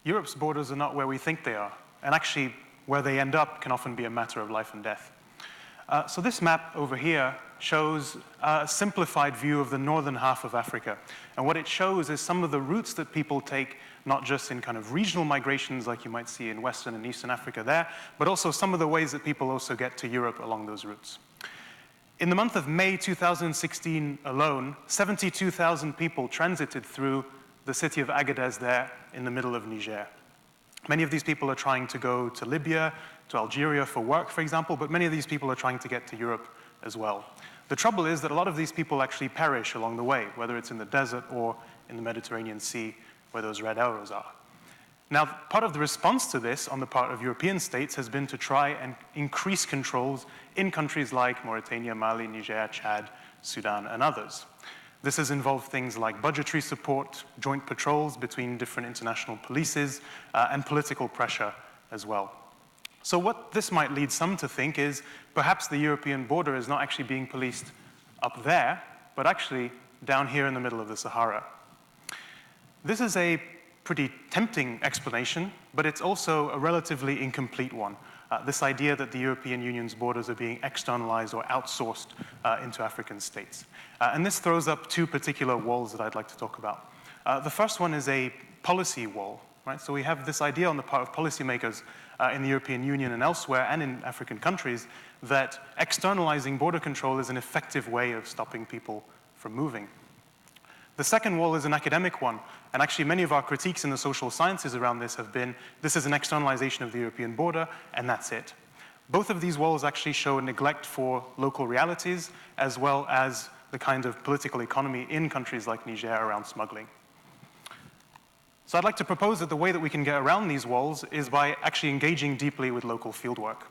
Europe's borders are not where we think they are, and actually where they end up can often be a matter of life and death. So this map over here shows a simplified view of the northern half of Africa. And what it shows is some of the routes that people take, not just in kind of regional migrations like you might see in Western and Eastern Africa there, but also some of the ways that people also get to Europe along those routes. In the month of May 2016 alone, 72,000 people transited through the city of Agadez there in the middle of Niger. Many of these people are trying to go to Libya, to Algeria for work, for example, but many of these people are trying to get to Europe as well. The trouble is that a lot of these people actually perish along the way, whether it's in the desert or in the Mediterranean Sea, where those red arrows are. Now, part of the response to this on the part of European states has been to try and increase controls in countries like Mauritania, Mali, Niger, Chad, Sudan, and others. This has involved things like budgetary support, joint patrols between different international polices, and political pressure as well. So what this might lead some to think is perhaps the European border is not actually being policed up there, but actually down here in the middle of the Sahara. This is a pretty tempting explanation, but it's also a relatively incomplete one. This idea that the European Union's borders are being externalized or outsourced into African states. And this throws up two particular walls that I'd like to talk about. The first one is a policy wall, right? So we have this idea on the part of policymakers in the European Union and elsewhere and in African countries that externalizing border control is an effective way of stopping people from moving. The second wall is an academic one, and actually many of our critiques in the social sciences around this have been, this is an externalization of the European border, and that's it. Both of these walls actually show a neglect for local realities, as well as the kind of political economy in countries like Niger around smuggling. So I'd like to propose that the way that we can get around these walls is by actually engaging deeply with local fieldwork.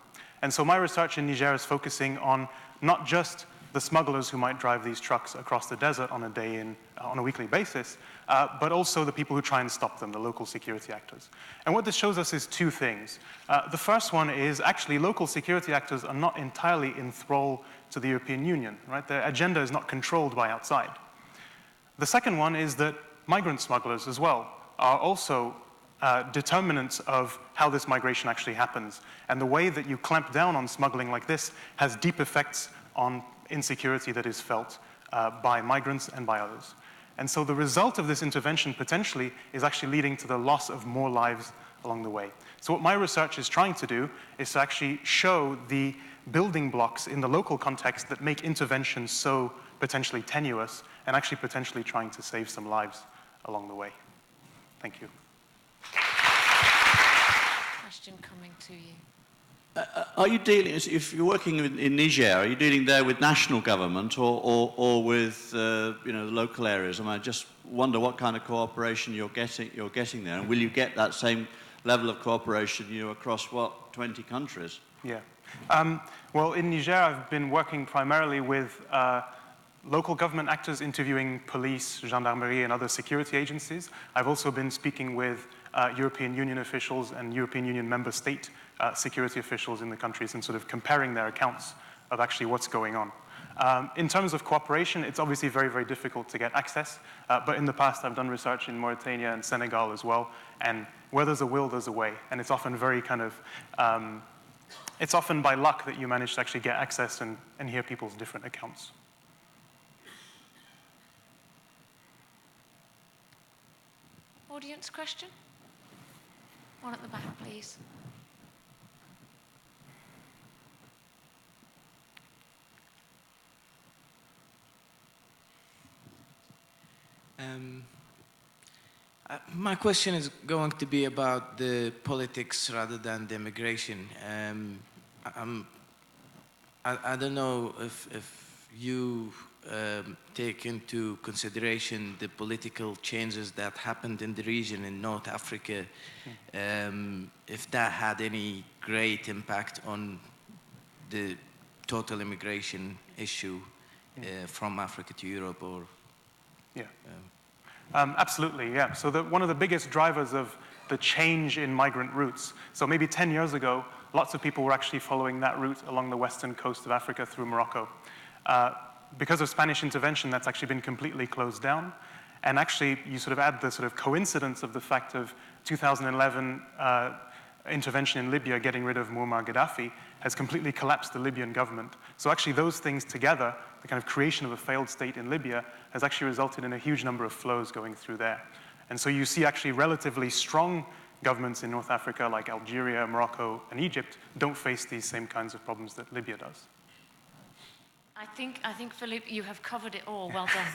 And so my research in Niger is focusing on not just the smugglers who might drive these trucks across the desert on a weekly basis, but also the people who try and stop them, the local security actors. And what this shows us is two things. The first one is actually local security actors are not entirely in thrall to the European Union, right? Their agenda is not controlled by outside. The second one is that migrant smugglers as well are also determinants of how this migration actually happens. And the way that you clamp down on smuggling like this has deep effects on insecurity that is felt by migrants and by others. And so the result of this intervention potentially is actually leading to the loss of more lives along the way. So what my research is trying to do is to actually show the building blocks in the local context that make interventions so potentially tenuous and actually potentially trying to save some lives along the way. Thank you. Question coming to you. Are you dealing, if you're working in Niger, are you dealing there with national government or with the local areas? And I just wonder what kind of cooperation you're getting there, and will you get that same level of cooperation across 20 countries? Yeah. Well, in Niger, I've been working primarily with local government actors interviewing police, gendarmerie, and other security agencies. I've also been speaking with European Union officials and European Union member state security officials in the countries and sort of comparing their accounts of actually what's going on. In terms of cooperation, it's obviously very, very difficult to get access, but in the past I've done research in Mauritania and Senegal as well, and where there's a will, there's a way, and it's often very kind of, it's often by luck that you manage to actually get access and hear people's different accounts. Audience question? One at the back, please. My question is going to be about the politics rather than the immigration. I don't know if you take into consideration the political changes that happened in the region in North Africa, if that had any great impact on the total immigration issue from Africa to Europe or... Yeah. Absolutely, yeah. So one of the biggest drivers of the change in migrant routes, so maybe 10 years ago, lots of people were actually following that route along the western coast of Africa through Morocco. Because of Spanish intervention, that's actually been completely closed down. And actually, you sort of add the sort of coincidence of the fact of 2011 intervention in Libya, getting rid of Muammar Gaddafi, has completely collapsed the Libyan government. So actually those things together, the kind of creation of a failed state in Libya, has actually resulted in a huge number of flows going through there. And so you see actually relatively strong governments in North Africa, like Algeria, Morocco, and Egypt, don't face these same kinds of problems that Libya does. I think, Phillipe, you have covered it all. Well done.